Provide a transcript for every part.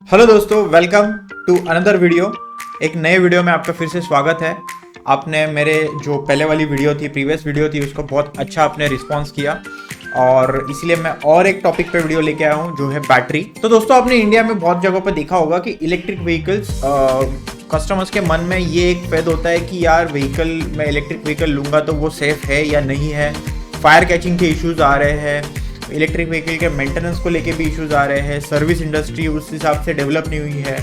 Hello दोस्तों, welcome to another video. एक नए वीडियो में आपका फिर से स्वागत है। आपने मेरे जो पहले वाली वीडियो थी, प्रीवियस वीडियो थी, उसको बहुत अच्छा आपने रिस्पांस किया और इसलिए मैं और एक टॉपिक पे वीडियो लेके आया हूँ जो है बैटरी। तो दोस्तों, आपने इंडिया में बहुत जगहों पे देखा होगा कि इलेक्ट्रिक व्हीकल्स, कस्टमर्स के मन में ये एक फैद होता है कि यार व्हीकल, मैं इलेक्ट्रिक व्हीकल लूँगा तो वो सेफ है या नहीं है। फायर कैचिंग के इश्यूज़ आ रहे हैं, इलेक्ट्रिक व्हीकल के मेंटेनेंस को लेके भी इश्यूज आ रहे हैं, सर्विस इंडस्ट्री उस हिसाब से डेवलप नहीं हुई है,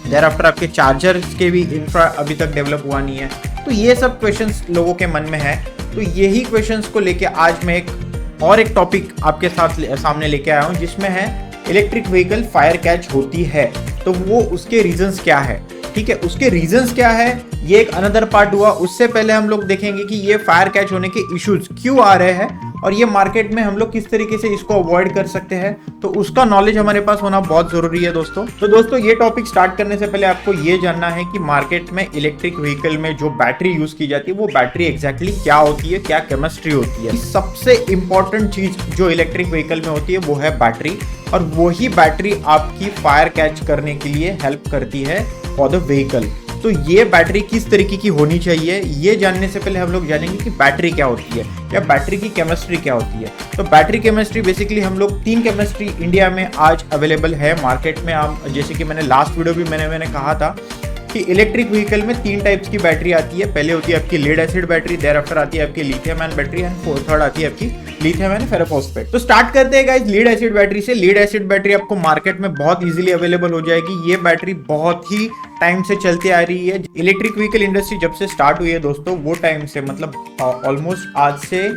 देयर आफ्टर आपके चार्जर्स के भी इंफ्रा अभी तक डेवलप हुआ नहीं है। तो ये सब क्वेश्चंस लोगों के मन में है। तो यही क्वेश्चंस को लेके आज मैं एक टॉपिक आपके साथ सामने लेके आया हूँ, जिसमें है इलेक्ट्रिक व्हीकल फायर कैच होती है तो वो उसके रीजंस क्या है। ठीक है, उसके रीजंस क्या है ये एक अनदर पार्ट हुआ। उससे पहले हम लोग देखेंगे कि ये फायर कैच होने के इश्यूज क्यों आ रहे हैं और ये मार्केट में हम लोग किस तरीके से इसको अवॉइड कर सकते हैं। तो उसका नॉलेज हमारे पास होना बहुत जरूरी है दोस्तों। तो दोस्तों, ये टॉपिक स्टार्ट करने से पहले आपको ये जानना है कि मार्केट में इलेक्ट्रिक व्हीकल में जो बैटरी यूज की जाती है वो बैटरी एग्जैक्टली क्या होती है, क्या केमिस्ट्री होती है। सबसे इंपॉर्टेंट चीज जो इलेक्ट्रिक व्हीकल में होती है वो है बैटरी, और वही बैटरी आपकी फायर कैच करने के लिए हेल्प करती है फॉर द व्हीकल। तो ये बैटरी किस तरीके की होनी चाहिए, ये जानने से पहले हम लोग जानेंगे कि बैटरी क्या होती है या बैटरी की केमिस्ट्री क्या होती है। तो बैटरी केमिस्ट्री बेसिकली हम लोग 3 केमिस्ट्री इंडिया में आज अवेलेबल है मार्केट में। आप जैसे कि मैंने लास्ट वीडियो भी मैंने कहा था कि इलेक्ट्रिक व्हीकल में 3 टाइप्स की बैटरी आती है। पहले होती है आपकी lead acid battery, thereafter आती है आपकी lithium ion battery and third आती है आपकी लिथियम आयन फेरोफॉस्फेट। तो स्टार्ट करते हैं गाइस लीड एसिड बैटरी से। लीड एसिड बैटरी आपको मार्केट में बहुत इजीली अवेलेबल हो जाएगी। ये बैटरी बहुत ही टाइम से चलती आ रही है। इलेक्ट्रिक व्हीकल इंडस्ट्री जब से स्टार्ट हुई है दोस्तों, वो टाइम से मतलब ऑलमोस्ट आज से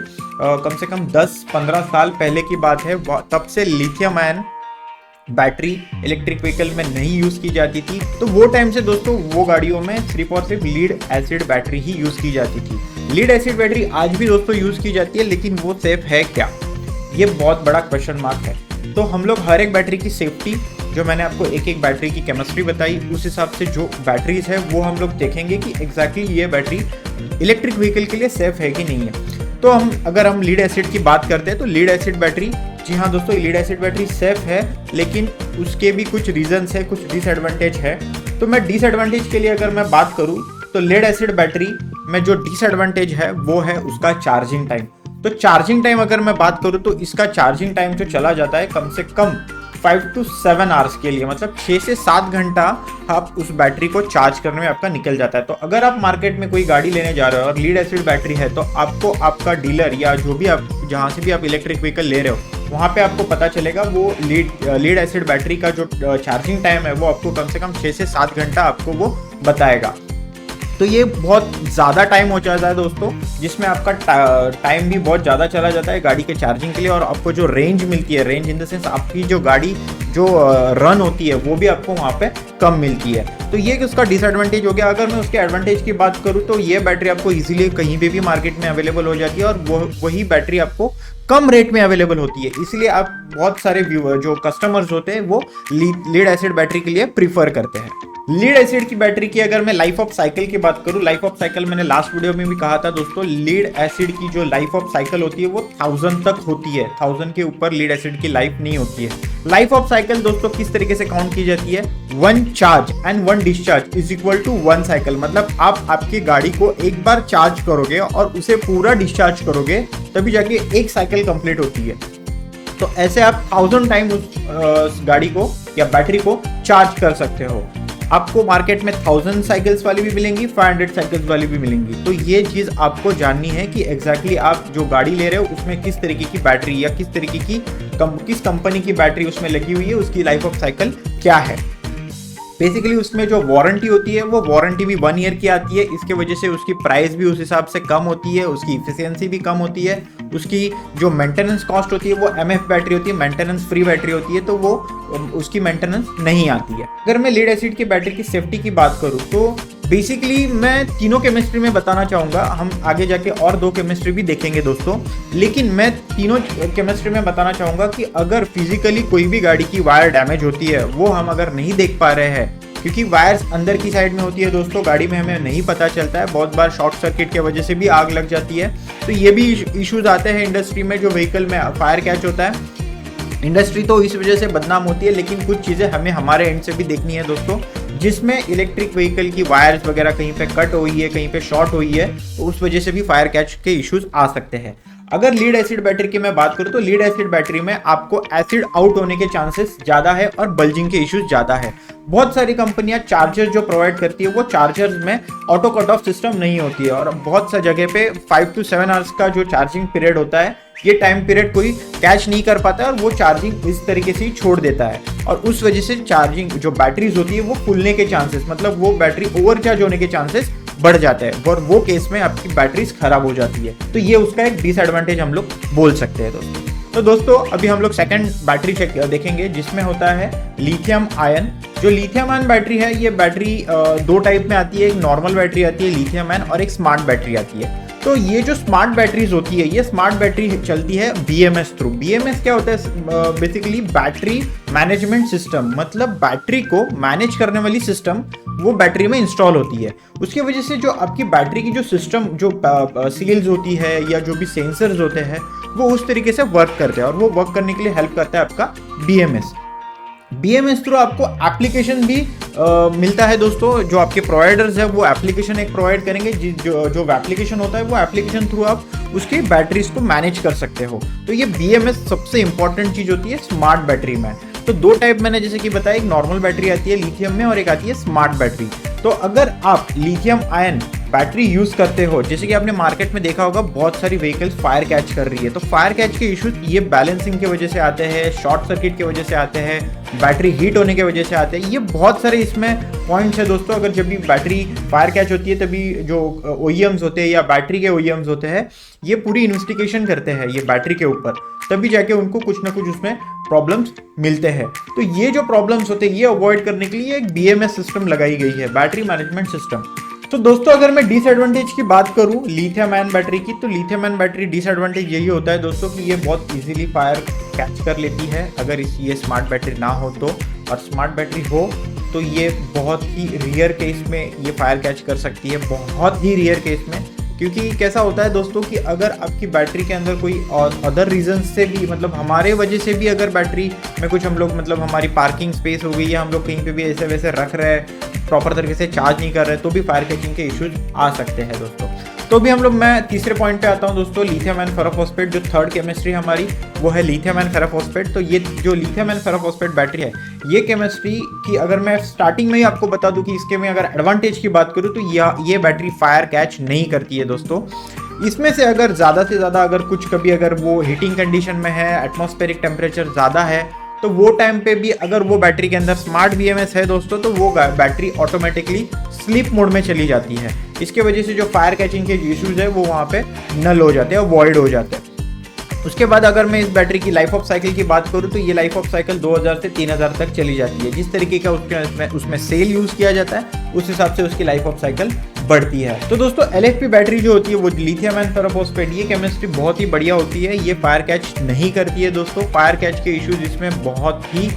कम से कम 10-15 साल पहले की बात है, तब से lithium ion battery electric vehicle में नहीं यूज की जाती थी। तो वो टाइम से दोस्तों वो गाड़ियों में सिर्फ और सिर्फ लीड एसिड बैटरी ही यूज की जाती थी। लीड एसिड बैटरी आज भी दोस्तों यूज की जाती है, लेकिन वो सेफ है क्या, ये बहुत बड़ा क्वेश्चन मार्क है। तो हम लोग हर एक बैटरी की सेफ्टी, जो मैंने आपको एक एक बैटरी की केमिस्ट्री बताई, उस हिसाब से जो बैटरीज है वो हम लोग देखेंगे कि एग्जैक्टली ये बैटरी इलेक्ट्रिक व्हीकल के लिए सेफ है कि नहीं है। तो अगर हम लीड एसिड की बात करते हैं तो लीड एसिड बैटरी, जी हाँ दोस्तों, लीड एसिड बैटरी सेफ है, लेकिन उसके भी कुछ रीजंस है, कुछ डिसएडवांटेज है। तो मैं डिसएडवांटेज के लिए अगर मैं बात करूँ तो लीड एसिड बैटरी में जो डिसएडवांटेज है वो है उसका चार्जिंग टाइम। तो चार्जिंग टाइम अगर मैं बात करूँ तो इसका चार्जिंग टाइम जो चला जाता है कम से कम 5 to 7 आवर्स के लिए, मतलब 6 से 7 घंटा आप उस बैटरी को चार्ज करने में आपका निकल जाता है। तो अगर आप मार्केट में कोई गाड़ी लेने जा रहे हो और लीड एसिड बैटरी है, तो आपको आपका डीलर या जो भी आप जहाँ से भी आप इलेक्ट्रिक व्हीकल ले रहे हो वहाँ पे आपको पता चलेगा वो लीड एसिड बैटरी का जो चार्जिंग टाइम है वो आपको कम से कम 6 से 7 घंटा आपको वो बताएगा। तो ये बहुत ज़्यादा टाइम हो जाता है दोस्तों, जिसमें आपका टाइम भी बहुत ज़्यादा चला जाता है गाड़ी के चार्जिंग के लिए, और आपको जो रेंज मिलती है, रेंज इन द सेंस आपकी जो गाड़ी जो रन होती है वो भी आपको वहाँ पे कम मिलती है। तो ये उसका डिसएडवांटेज हो गया। अगर मैं उसके एडवांटेज की बात करूँ तो ये बैटरी आपको इजीली कहीं पे भी मार्केट में अवेलेबल हो जाती है, और वही बैटरी आपको कम रेट में अवेलेबल होती है। इसलिए आप बहुत सारे जो कस्टमर्स होते हैं वो लीड एसिड बैटरी के लिए प्रीफर करते हैं। लीड एसिड की बैटरी की अगर मैं लाइफ ऑफ साइकिल की बात करूं, लाइफ ऑफ साइकिल मैंने लास्ट वीडियो में भी कहा था दोस्तों, लीड एसिड की जो लाइफ ऑफ साइकिल होती है वो 1000 तक होती है। 1000 के ऊपर लीड एसिड की लाइफ नहीं होती है। लाइफ ऑफ साइकिल दोस्तों किस तरीके से काउंट की जाती है, 1 charge and 1 discharge is equal to 1 cycle. मतलब आप आपकी गाड़ी को एक बार चार्ज करोगे और उसे पूरा डिस्चार्ज करोगे तभी जाके एक साइकिल कंप्लीट होती है। तो ऐसे आप 1000 टाइम उस गाड़ी को या बैटरी को चार्ज कर सकते हो। आपको मार्केट में 1000 साइकिल्स वाली भी मिलेंगी, 500 साइकिल्स वाली भी मिलेंगी। तो ये चीज़ आपको जाननी है कि एग्जैक्टली आप जो गाड़ी ले रहे हो उसमें किस तरीके की बैटरी या किस तरीके की किस कंपनी की बैटरी उसमें लगी हुई है, उसकी लाइफ ऑफ साइकिल क्या है। बेसिकली उसमें जो वारंटी होती है वो वारंटी भी 1 ईयर की आती है। इसके वजह से उसकी प्राइस भी उस हिसाब से कम होती है, उसकी इफिशियंसी भी कम होती है, उसकी जो मेंटेनेंस कॉस्ट होती है वो एमएफ बैटरी होती है, मेंटेनेंस फ्री बैटरी होती है, तो वो उसकी मेंटेनेंस नहीं आती है। अगर मैं लीड एसिड की बैटरी की सेफ्टी की बात करूँ तो बेसिकली मैं तीनों केमिस्ट्री में बताना चाहूँगा। हम आगे जाके और 2 केमिस्ट्री भी देखेंगे दोस्तों, लेकिन मैं तीनों केमिस्ट्री में बताना चाहूँगा कि अगर फिजिकली कोई भी गाड़ी की वायर डैमेज होती है वो हम अगर नहीं देख पा रहे हैं, क्योंकि वायर्स अंदर की साइड में होती है दोस्तों, गाड़ी में हमें नहीं पता चलता है, बहुत बार शॉर्ट सर्किट की वजह से भी आग लग जाती है। तो ये भी इश्यूज आते हैं इंडस्ट्री में जो व्हीकल में फायर कैच होता है। इंडस्ट्री तो इस वजह से बदनाम होती है, लेकिन कुछ चीज़ें हमें हमारे एंड से भी देखनी है दोस्तों, जिसमें इलेक्ट्रिक व्हीकल की वायर्स वगैरह कहीं पे कट हुई है, कहीं पे शॉर्ट हुई है, तो उस वजह से भी फायर कैच के इश्यूज आ सकते हैं। अगर लीड एसिड बैटरी की मैं बात करूं तो लीड एसिड बैटरी में आपको एसिड आउट होने के चांसेस ज़्यादा है और बल्जिंग के इश्यूज ज़्यादा है। बहुत सारी कंपनियां चार्जर जो प्रोवाइड करती है वो चार्जर्स में ऑटो कट ऑफ सिस्टम नहीं होती है, और बहुत सा जगह पे 5 to 7 आवर्स का जो चार्जिंग पीरियड होता है, ये टाइम पीरियड कोई कैच नहीं कर पाता है और वो चार्जिंग इस तरीके से ही छोड़ देता है, और उस वजह से चार्जिंग जो बैटरीज होती है वो फूलने के चांसेस, मतलब वो बैटरी ओवरचार्ज होने के चांसेस बढ़ जाते हैं, और वो केस में आपकी बैटरीज खराब हो जाती है। तो ये उसका एक डिसएडवांटेज हम लोग बोल सकते हैं दोस्तों। तो दोस्तों अभी हम लोग सेकंड बैटरी चेक देखेंगे, जिसमें होता है लिथियम आयन। जो लिथियम आयन बैटरी है, ये बैटरी दो टाइप में आती है, एक नॉर्मल बैटरी आती है लिथियम आयन और एक स्मार्ट बैटरी आती है। तो ये जो स्मार्ट बैटरीज होती है, ये स्मार्ट बैटरी चलती है BMS थ्रू। BMS क्या होता है? बेसिकली बैटरी मैनेजमेंट सिस्टम, मतलब बैटरी को मैनेज करने वाली सिस्टम वो बैटरी में इंस्टॉल होती है। उसकी वजह से जो आपकी बैटरी की जो सिस्टम, जो सील्स होती है या जो भी सेंसर्स होते हैं, वो उस तरीके से वर्क करते हैं, और वो वर्क करने के लिए हेल्प करता है आपका BMS थ्रू आपको एप्लीकेशन भी मिलता है दोस्तों। जो आपके प्रोवाइडर्स है वो एप्लीकेशन एक प्रोवाइड करेंगे, जो एप्लीकेशन होता है वो एप्लीकेशन थ्रू आप उसकी बैटरीज को मैनेज कर सकते हो। तो ये BMS सबसे इंपॉर्टेंट चीज होती है स्मार्ट बैटरी में। तो दो टाइप मैंने जैसे कि बताया, एक नॉर्मल बैटरी आती है लिथियम में और एक आती है स्मार्ट बैटरी। तो अगर आप लिथियम आयन बैटरी यूज करते हो, जैसे कि आपने मार्केट में देखा होगा बहुत सारी व्हीकल्स फायर कैच कर रही है, तो फायर कैच के इश्यूज ये बैलेंसिंग की वजह से आते हैं, शॉर्ट सर्किट की वजह से आते हैं, बैटरी हीट होने की वजह से आते हैं। ये बहुत सारे इसमें पॉइंट्स है दोस्तों। अगर जब भी बैटरी फायर कैच होती है, तभी जो OEMs होते हैं या बैटरी के OEMs होते हैं, ये पूरी इन्वेस्टिगेशन करते हैं ये बैटरी के ऊपर, तभी जाके उनको कुछ ना कुछ उसमें प्रॉब्लम्स मिलते हैं। तो ये जो प्रॉब्लम्स होते हैं ये अवॉइड करने के लिए एक BMS सिस्टम लगाई गई है, बैटरी मैनेजमेंट सिस्टम। तो दोस्तों अगर मैं डिसएडवांटेज की बात करूं लिथियम आयन बैटरी की, तो लिथियम आयन बैटरी डिसएडवांटेज यही होता है दोस्तों कि ये बहुत इजीली फायर कैच कर लेती है अगर ये स्मार्ट बैटरी ना हो तो, और स्मार्ट बैटरी हो तो ये बहुत ही रेयर केस में ये फायर कैच कर सकती है, बहुत ही रेयर केस में। क्योंकि कैसा होता है दोस्तों कि अगर आपकी बैटरी के अंदर कोई अदर रीजन से भी, मतलब हमारे वजह से भी अगर बैटरी में कुछ हम लोग, मतलब हमारी पार्किंग स्पेस हो गई या हम लोग कहीं पे भी ऐसे वैसे रख रहे हैं, प्रॉपर तरीके से चार्ज नहीं कर रहे, तो भी फायर कैचिंग के इश्यूज आ सकते हैं दोस्तों। तो भी हम लोग, मैं तीसरे पॉइंट पे आता हूँ दोस्तों, लिथियम आयन फेरोफॉस्फेट। जो थर्ड केमिस्ट्री हमारी वो है लिथियम आयन फेरोफॉस्फेट। तो ये जो लिथियम आयन फेरोफॉस्फेट बैटरी है, ये केमिस्ट्री की अगर मैं स्टार्टिंग में ही आपको बता दूं कि इसके में अगर एडवांटेज की बात करूँ तो ये बैटरी फायर कैच नहीं करती है दोस्तों। इसमें से अगर ज़्यादा से ज़्यादा अगर कुछ कभी अगर वो हीटिंग कंडीशन में है, एटमॉस्फेरिक टेम्परेचर ज़्यादा है, तो वो टाइम पे भी अगर वो बैटरी के अंदर स्मार्ट BMS है दोस्तों, तो वो बैटरी ऑटोमेटिकली स्लीप मोड में चली जाती है। इसके वजह से जो फायर कैचिंग के इश्यूज है वो वहाँ पे नल हो जाते हैं, वॉइड हो जाते हैं। उसके बाद अगर मैं इस बैटरी की लाइफ ऑफ साइकिल की बात करूँ तो ये लाइफ ऑफ साइकिल 2000 से 3000 तक चली जाती है। जिस तरीके का उसमें सेल यूज़ किया जाता है उस हिसाब से उसकी लाइफ ऑफ साइकिल बढ़ती है। तो दोस्तों LFP बैटरी जो होती है वो लिथियम आयन फेरोफॉस्फेट, ये केमिस्ट्री बहुत ही बढ़िया होती है, ये फायर कैच नहीं करती है दोस्तों। फायर कैच के इश्यूज इसमें बहुत ही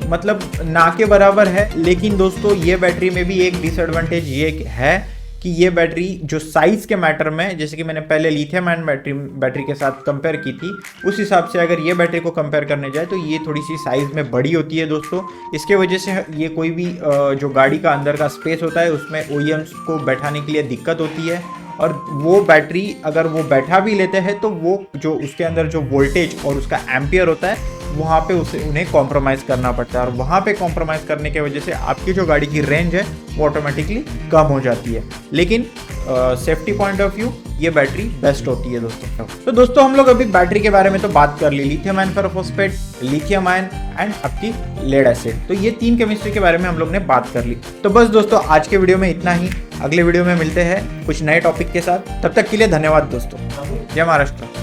मतलब ना के बराबर है। लेकिन दोस्तों ये बैटरी में भी एक डिसएडवांटेज ये है कि ये बैटरी जो साइज़ के मैटर में, जैसे कि मैंने पहले लिथियम आयन बैटरी के साथ कंपेयर की थी, उस हिसाब से अगर ये बैटरी को कंपेयर करने जाए तो ये थोड़ी सी साइज़ में बड़ी होती है दोस्तों। इसके वजह से ये कोई भी जो गाड़ी का अंदर का स्पेस होता है उसमें OEMs को बैठाने के लिए दिक्कत होती है, और वो बैटरी अगर वो बैठा भी लेते हैं तो वो जो उसके अंदर जो वोल्टेज और उसका एम्पियर होता है वहाँ पे उन्हें कॉम्प्रोमाइज़ करना पड़ता है, और वहाँ पे कॉम्प्रोमाइज़ करने की वजह से आपकी जो गाड़ी की रेंज है वो ऑटोमेटिकली कम हो जाती है। लेकिन सेफ्टी पॉइंट ऑफ व्यू ये बैटरी बेस्ट होती है दोस्तों। तो दोस्तों हम लोग अभी बैटरी के बारे में तो बात कर ली, lithium ion ferrophosphate, lithium ion and आपकी लेड एसिड। तो ये तीन केमिस्ट्री के बारे में हम लोग ने बात कर ली। तो बस दोस्तों आज के वीडियो में इतना ही। अगले वीडियो में मिलते हैं कुछ नए टॉपिक के साथ। तब तक के लिए धन्यवाद दोस्तों। जय महाराष्ट्र।